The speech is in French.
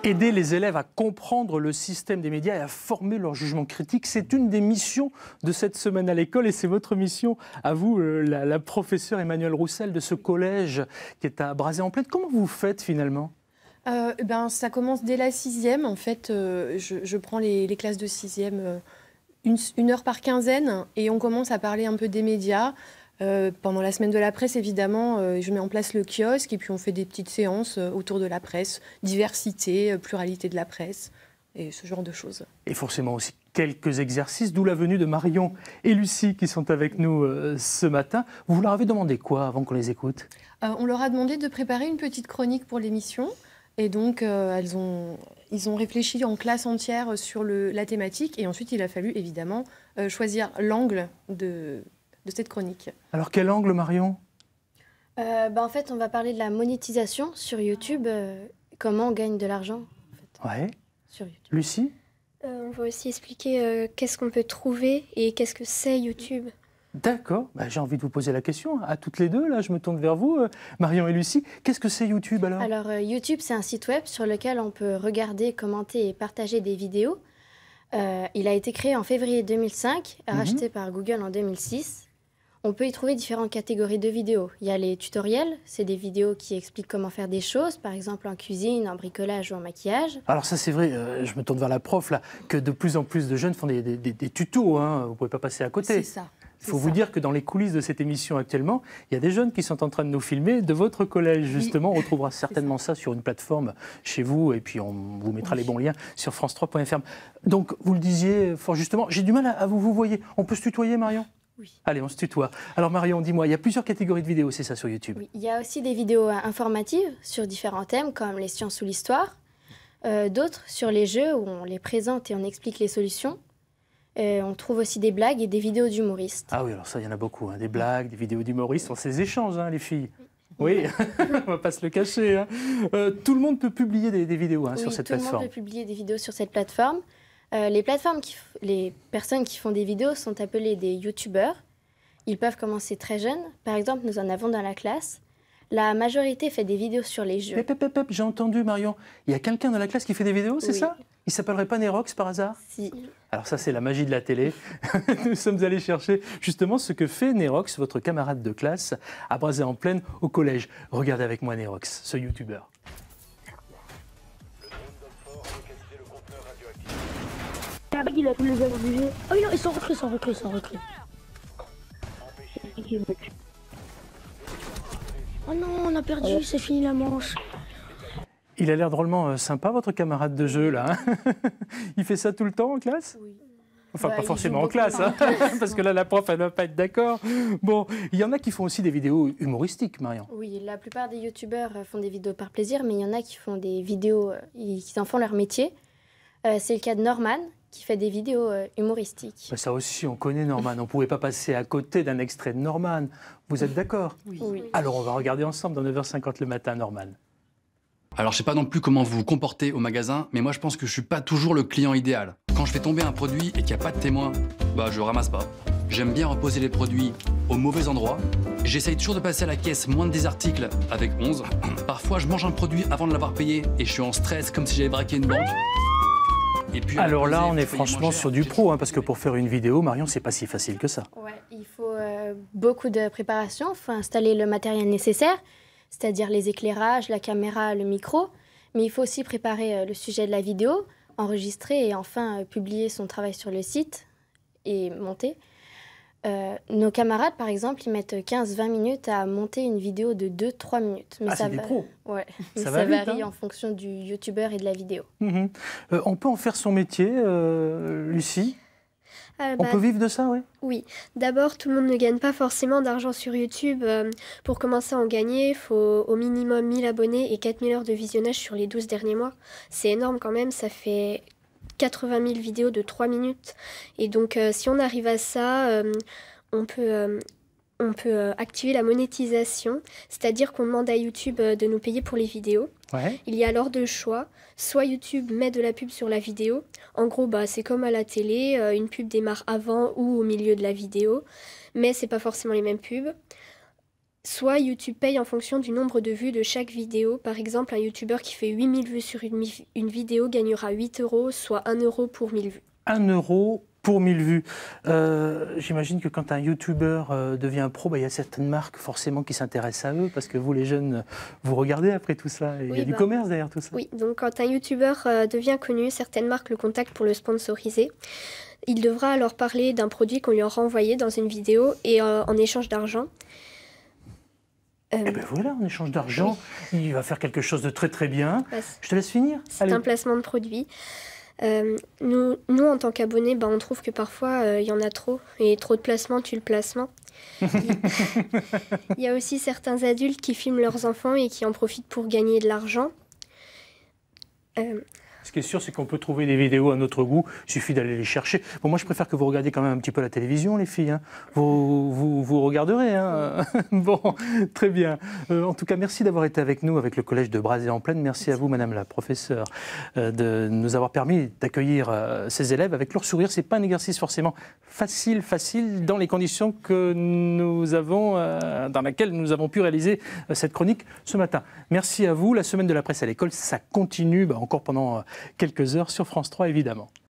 Aider les élèves à comprendre le système des médias et à former leur jugement critique, c'est une des missions de cette semaine à l'école et c'est votre mission à vous, la professeure Emmanuelle Roussel de ce collège qui est à Brazay-en-Plaine. Comment vous faites finalement ? Ça commence dès la 6e. En fait, je prends les classes de 6e une heure par quinzaine et on commence à parler un peu des médias. Pendant la semaine de la presse, évidemment, je mets en place le kiosque et puis on fait des petites séances autour de la presse, diversité, pluralité de la presse et ce genre de choses. Et forcément aussi quelques exercices, d'où la venue de Marion et Lucie qui sont avec nous ce matin. Vous leur avez demandé quoi avant qu'on les écoute ? On leur a demandé de préparer une petite chronique pour l'émission et donc ils ont réfléchi en classe entière sur la thématique et ensuite il a fallu évidemment choisir l'angle de cette chronique. Alors quel angle, Marion ? En fait, on va parler de la monétisation sur YouTube, comment on gagne de l'argent en fait, sur YouTube. Lucie ? On va aussi expliquer qu'est-ce qu'on peut trouver et qu'est-ce que c'est YouTube. D'accord, j'ai envie de vous poser la question à toutes les deux, là je me tourne vers vous, Marion et Lucie. Qu'est-ce que c'est YouTube alors ? Alors YouTube, c'est un site web sur lequel on peut regarder, commenter et partager des vidéos. Il a été créé en février 2005, racheté par Google en 2006. On peut y trouver différentes catégories de vidéos. Il y a les tutoriels, c'est des vidéos qui expliquent comment faire des choses, par exemple en cuisine, en bricolage ou en maquillage. Alors ça c'est vrai, je me tourne vers la prof là, que de plus en plus de jeunes font des tutos, hein. Vous ne pouvez pas passer à côté. C'est ça. Il faut vous dire que dans les coulisses de cette émission actuellement, il y a des jeunes qui sont en train de nous filmer de votre collège justement. On retrouvera certainement ça sur une plateforme chez vous et puis on vous mettra les bons liens sur france3.fr. Donc vous le disiez fort justement, j'ai du mal à vous voyez. On peut se tutoyer Marion ? Oui. Allez, on se tutoie. Alors Marion, dis-moi, il y a plusieurs catégories de vidéos, c'est ça, sur YouTube ? Oui, il y a aussi des vidéos informatives sur différents thèmes, comme les sciences ou l'histoire. D'autres sur les jeux, où on les présente et on explique les solutions. On trouve aussi des blagues et des vidéos d'humoristes. Ah oui, alors ça, il y en a beaucoup. Hein. Des blagues, des vidéos d'humoristes, ces échanges, hein, les filles. Oui, on ne va pas se le cacher. Hein. Tout le monde peut publier des vidéos sur cette plateforme. Tout le monde peut publier des vidéos sur cette plateforme. Les personnes qui font des vidéos sont appelées des youtubeurs. Ils peuvent commencer très jeunes. Par exemple, nous en avons dans la classe. La majorité fait des vidéos sur les jeux. J'ai entendu, Marion. Il y a quelqu'un dans la classe qui fait des vidéos, c'est ça ? Il ne s'appellerait pas Nerox par hasard ? Si. Alors ça, c'est la magie de la télé. Nous sommes allés chercher justement ce que fait Nerox, votre camarade de classe, à Brazay-en-Plaine au collège. Regardez avec moi Nerox, ce youtubeur. Il a tous les abusés. Oh non, ils sont recrutés. Oh non, on a perdu, c'est fini la manche. Il a l'air drôlement sympa, votre camarade de jeu, là. Il fait ça tout le temps en classe ? Oui. Enfin, pas forcément en classe, hein, parce que là, la prof, elle ne va pas être d'accord. Bon, il y en a qui font aussi des vidéos humoristiques, Marion. Oui, la plupart des youtubeurs font des vidéos par plaisir, mais il y en a qui font des vidéos, qui en font leur métier. C'est le cas de Norman, qui fait des vidéos humoristiques. Ça aussi, on connaît Norman. On ne pouvait pas passer à côté d'un extrait de Norman. Vous êtes d'accord ? Oui. Alors, on va regarder ensemble dans 9h50 le matin, Norman. Alors, je sais pas non plus comment vous vous comportez au magasin, mais moi, je pense que je suis pas toujours le client idéal. Quand je fais tomber un produit et qu'il n'y a pas de témoin, je ramasse pas. J'aime bien reposer les produits au mauvais endroit. J'essaye toujours de passer à la caisse moins de 10 articles avec 11. Parfois, je mange un produit avant de l'avoir payé et je suis en stress comme si j'avais braqué une banque. Et puis, alors là, on est franchement sur du pro, hein, parce que pour faire une vidéo, Marion, c'est pas si facile que ça. Ouais, il faut beaucoup de préparation. Il faut installer le matériel nécessaire, c'est-à-dire les éclairages, la caméra, le micro. Mais il faut aussi préparer le sujet de la vidéo, enregistrer et enfin publier son travail sur le site et monter. Nos camarades, par exemple, ils mettent 15-20 minutes à monter une vidéo de 2-3 minutes. Mais c'est des pros. Ouais, mais ça varie en fonction du youtubeur et de la vidéo. On peut en faire son métier, Lucie ? On peut vivre de ça, oui ? Oui. D'abord, tout le monde ne gagne pas forcément d'argent sur YouTube. Pour commencer à en gagner, il faut au minimum 1000 abonnés et 4000 heures de visionnage sur les 12 derniers mois. C'est énorme quand même, ça fait 80 000 vidéos de 3 minutes. Et donc, si on arrive à ça, on peut activer la monétisation, c'est-à-dire qu'on demande à YouTube de nous payer pour les vidéos. Ouais. Il y a alors deux choix. Soit YouTube met de la pub sur la vidéo. En gros, c'est comme à la télé, une pub démarre avant ou au milieu de la vidéo, mais c'est pas forcément les mêmes pubs. Soit YouTube paye en fonction du nombre de vues de chaque vidéo. Par exemple, un YouTuber qui fait 8000 vues sur une vidéo gagnera 8 €, soit 1 € pour 1000 vues. 1 € pour 1000 vues. J'imagine que quand un YouTuber devient pro, il y a certaines marques forcément qui s'intéressent à eux, parce que vous les jeunes, vous regardez après tout ça. Il y a du commerce derrière tout ça. Oui, donc quand un YouTuber devient connu, certaines marques le contactent pour le sponsoriser. Il devra alors parler d'un produit qu'on lui aura envoyé dans une vidéo et en échange d'argent. Et ben voilà, en échange d'argent, il va faire quelque chose de très très bien. Je te laisse finir. C'est un placement de produit. Nous, en tant qu'abonnés, on trouve que parfois, il y en a trop. Et trop de placements tue le placement. Il y a aussi certains adultes qui filment leurs enfants et qui en profitent pour gagner de l'argent. Ce qui est sûr, c'est qu'on peut trouver des vidéos à notre goût, il suffit d'aller les chercher. Bon, moi, je préfère que vous regardiez quand même un petit peu la télévision, les filles. Hein. Vous regarderez. Hein. Bon, très bien. En tout cas, merci d'avoir été avec nous, avec le Collège de Brazé-en-Plaine. Merci à vous, Madame la professeure, de nous avoir permis d'accueillir ces élèves avec leur sourire. Ce n'est pas un exercice forcément facile dans les conditions que nous avons, dans lesquelles nous avons pu réaliser cette chronique ce matin. Merci à vous. La semaine de la presse à l'école, ça continue encore pendant quelques heures sur France 3, évidemment.